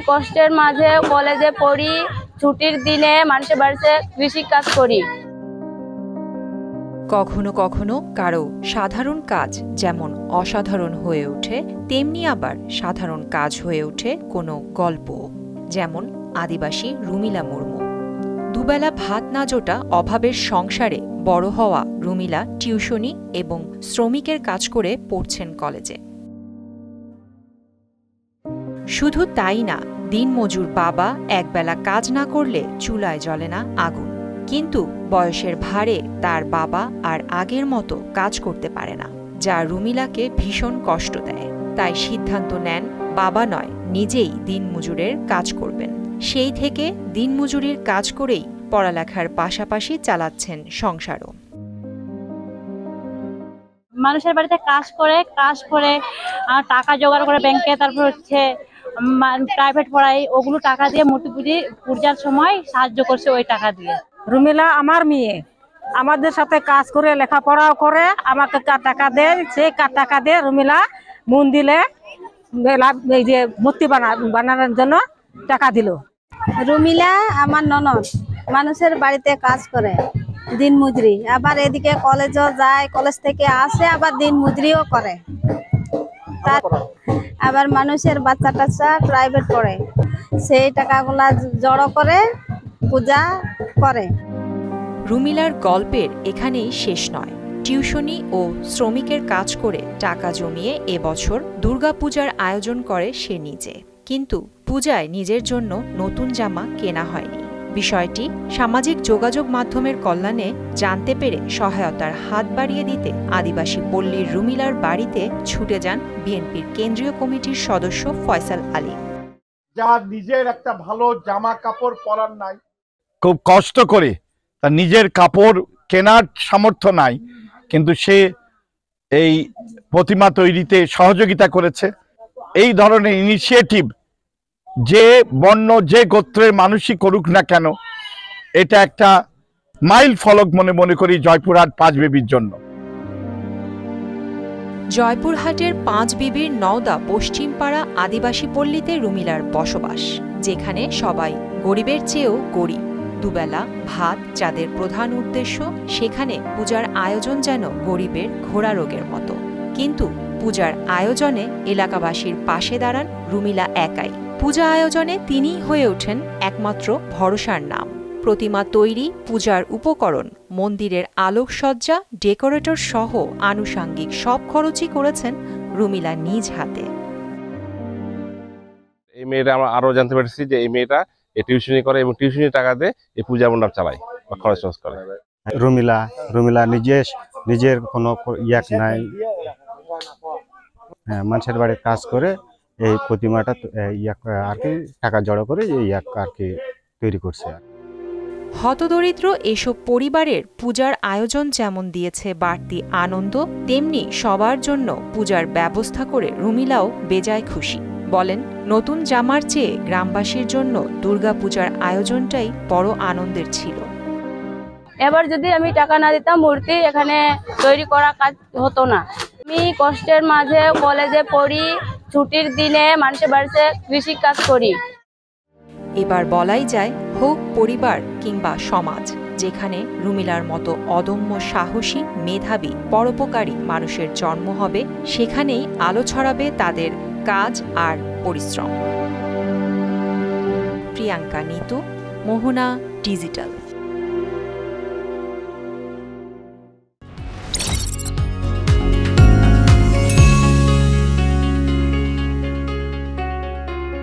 কষ্টের মাঝে কলেজে পড়ি, ছুটির দিনে মানুষের বাড়িতে কৃষি কাজ করি। কখনো কখনো কারো সাধারণ কাজ যেমন অসাধারণ হয়ে ওঠে, তেমনি আবার সাধারণ কাজ হয়ে ওঠে কোনো গল্প, যেমন আদিবাসী রুমিলা মুর্মু। দুবেলা ভাত না জোটা অভাবের সংসারে বড় হওয়া রুমিলা টিউশনি এবং শ্রমিকের কাজ করে পড়ছেন কলেজে। শুধু তাই না, দিনমজুর বাবা একবেলা কাজ না করলে চুলায় জ্বলে না আগুন। কিন্তু বয়সের ভারে তার বাবা আর আগের মতো কাজ করতে পারে না, যা রুমিলাকে ভীষণ কষ্ট দেয়। তাই সিদ্ধান্ত নেন বাবা নয়, নিজেই দিনমজুরের কাজ করবেন। সেই থেকে দিনমজুরির কাজ করেই পড়ালেখার পাশাপাশি চালাচ্ছেন সংসারও। মানুষের বাড়িতে কাজ করে টাকা জোগাড় করে ব্যাংকে, তারপর হচ্ছে প্রাইভেট পড়াই, ওগুলো টাকা দিয়ে মোটামুটি পূজার সময় সাহায্য করছে ওই টাকা দিয়ে। রুমিলা আমার মেয়ে, আমাদের সাথে কাজ করে লেখাপড়াও করে, আমাকে টাকা দেয়, সেই টাকা দিয়ে রুমিলা মন্দিরে এই যে মূর্তি বানানোর জন্য টাকা দিল। রুমিলা আমার ননদ, মানুষের বাড়িতে কাজ করে দিনমজুরি, আবার এদিকে কলেজও যায়, কলেজ থেকে আসে আবার দিনমজুরিও করে। আবার মানুষের বাচ্চা টাচ্চা প্রাইভেট পড়ে, সেই টাকাগুলা জড়ো করে পূজা করে। রুমিলার গল্পের এখানেই শেষ নয়। টিউশনি ও শ্রমিকের কাজ করে টাকা জমিয়ে এবছর দুর্গাপূজার আয়োজন করে সে নিজে। কিন্তু পূজায় নিজের জন্য নতুন জামা কেনা হয়নি। বিষয়টি সামাজিক যোগাযোগ মাধ্যমের কল্যাণে জানতে পেরে সহায়তার হাত বাড়িয়ে দিতে আদিবাসী পল্লীর রুমিলার বাড়িতে ছুটে যান বিএনপির কেন্দ্রীয় কমিটির সদস্য ফয়সাল আলী। যার নিজের একটা ভালো জামা কাপড় পরার নাই, খুব কষ্ট করে তার নিজের কাপড় কেনার সামর্থ্য নাই, কিন্তু সে এই প্রতিমা তৈরিতে সহযোগিতা করেছে। এই ধরনের ইনিশিয়েটিভ যে বর্ণ যে গোত্রের মানুষই করুক না কেন, এটা একটা মাইল ফলক মনে করি জয়পুরহাট পাঁচ বিবির জন্য। জয়পুরহাটের পাঁচ বিবির নওদা পশ্চিমপাড়া আদিবাসী পল্লীতে রুমিলার বসবাস, যেখানে সবাই গরিবের চেয়েও গরিব। দুবেলা ভাত যাদের প্রধান উদ্দেশ্য, সেখানে পূজার আয়োজন যেন গরিবের ঘোড়া রোগের মতো। কিন্তু পূজার আয়োজনে এলাকাবাসীর পাশে দাঁড়ান রুমিলা একাই। পূজা আয়োজনে তিনিই হয়ে ওঠেন একমাত্র ভরসার নাম। প্রতিমা তৈরি, পূজার উপকরণ, মন্দিরের আলোকসজ্জা, ডেকোরেটর সহ আনুষাঙ্গিক সব খরচই করেছেন রুমিলা নিজ হাতে। এই মেয়েটা আমরা আরো জানতে পেরেছি যে এই মেয়েটা টিউশনি করে এবং টিউশনি টাকা দিয়ে এই পূজা মণ্ডপ চালায় বা খরচ করে। রুমিলা নিজের কোনো ইয়াক নাই, মানুষের বাড়ি কাজ করে এই প্রতিমাটা আর কি টাকা জড়ো করে এই আর কি তৈরি করছে। হতদরিদ্র এসব পরিবারের পূজার আয়োজন যেমন দিয়েছে বাড়তি আনন্দ, তেমনি সবার জন্য পূজার ব্যবস্থা করে রুমিলাও বেজায় খুশি। বলেন, নতুন জামার চেয়ে গ্রামবাসীর জন্য দুর্গাপূজার আয়োজনটাই বড় আনন্দের ছিল। এবার যদি আমি টাকা না দিতাম, মূর্তি এখানে তৈরি করা কাজ হতো না। আমি কষ্টের মাঝে কলেজে পড়ি, ছুটির দিনে মানুষের বাড়িতে কৃষি কাজ করি। এবার বলাই যায়, হোক পরিবার কিংবা সমাজ, যেখানে রুমিলার মতো অদম্য সাহসী, মেধাবী, পরোপকারী মানুষের জন্ম হবে, সেখানেই আলো ছড়াবে তাদের কাজ আর পরিশ্রম। প্রিয়াঙ্কা নিতু, মোহনা ডিজিটাল।